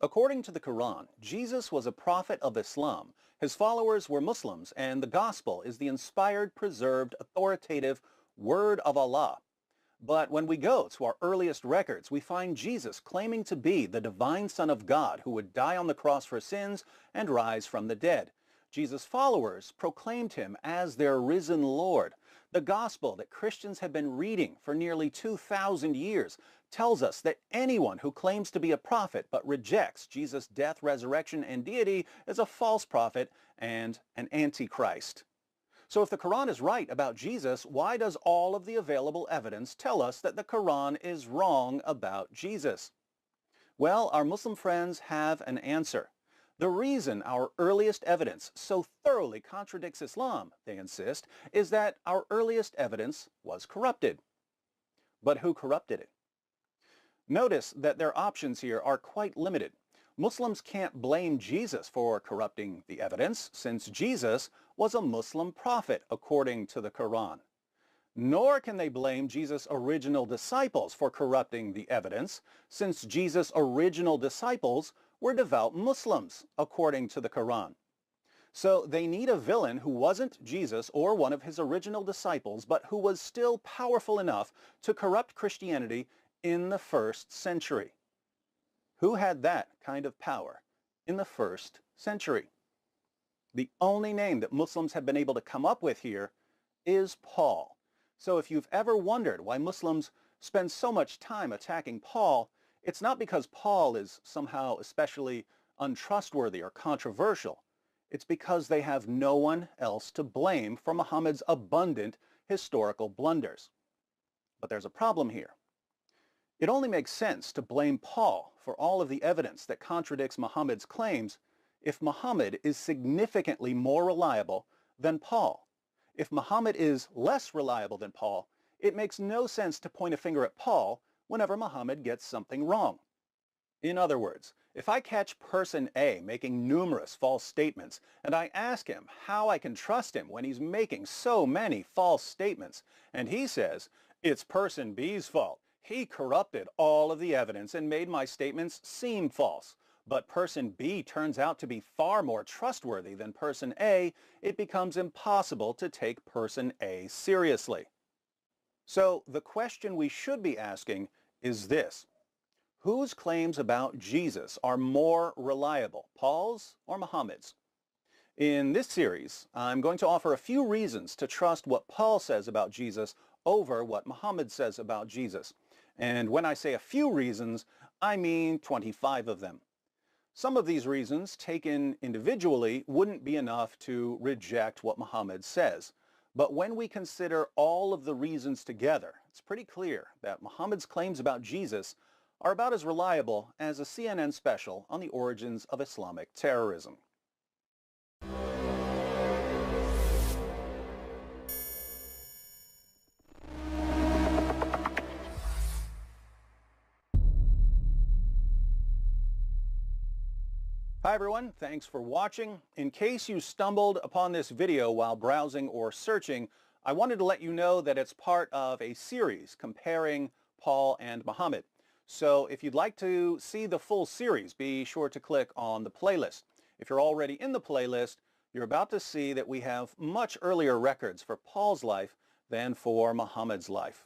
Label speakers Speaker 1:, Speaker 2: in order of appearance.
Speaker 1: According to the Quran, Jesus was a prophet of Islam. His followers were Muslims, and the gospel is the inspired, preserved, authoritative word of Allah. But when we go to our earliest records, we find Jesus claiming to be the divine Son of God who would die on the cross for sins and rise from the dead. Jesus' followers proclaimed him as their risen Lord. The gospel that Christians have been reading for nearly 2,000 years tells us that anyone who claims to be a prophet but rejects Jesus' death, resurrection, and deity is a false prophet and an antichrist. So if the Quran is right about Jesus, why does all of the available evidence tell us that the Quran is wrong about Jesus? Well, our Muslim friends have an answer. The reason our earliest evidence so thoroughly contradicts Islam, they insist, is that our earliest evidence was corrupted. But who corrupted it? Notice that their options here are quite limited. Muslims can't blame Jesus for corrupting the evidence, since Jesus was a Muslim prophet according to the Quran. Nor can they blame Jesus' original disciples for corrupting the evidence, since Jesus' original disciples were devout Muslims according to the Quran. So they need a villain who wasn't Jesus or one of his original disciples, but who was still powerful enough to corrupt Christianity in the first century. Who had that kind of power in the first century? The only name that Muslims have been able to come up with here is Paul. So if you've ever wondered why Muslims spend so much time attacking Paul, it's not because Paul is somehow especially untrustworthy or controversial. It's because they have no one else to blame for Muhammad's abundant historical blunders. But there's a problem here. It only makes sense to blame Paul for all of the evidence that contradicts Muhammad's claims if Muhammad is significantly more reliable than Paul. If Muhammad is less reliable than Paul, it makes no sense to point a finger at Paul whenever Muhammad gets something wrong. In other words, if I catch person A making numerous false statements and I ask him how I can trust him when he's making so many false statements, and he says, it's person B's fault. He corrupted all of the evidence and made my statements seem false. But person B turns out to be far more trustworthy than person A, it becomes impossible to take person A seriously. So the question we should be asking is this: whose claims about Jesus are more reliable, Paul's or Muhammad's? In this series, I'm going to offer a few reasons to trust what Paul says about Jesus over what Muhammad says about Jesus. And when I say a few reasons, I mean 25 of them. Some of these reasons, taken individually, wouldn't be enough to reject what Muhammad says. But when we consider all of the reasons together, it's pretty clear that Muhammad's claims about Jesus are about as reliable as a CNN special on the origins of Islamic terrorism. Hi everyone, thanks for watching. In case you stumbled upon this video while browsing or searching, I wanted to let you know that it's part of a series comparing Paul and Muhammad. So if you'd like to see the full series, be sure to click on the playlist. If you're already in the playlist, you're about to see that we have much earlier records for Paul's life than for Muhammad's life.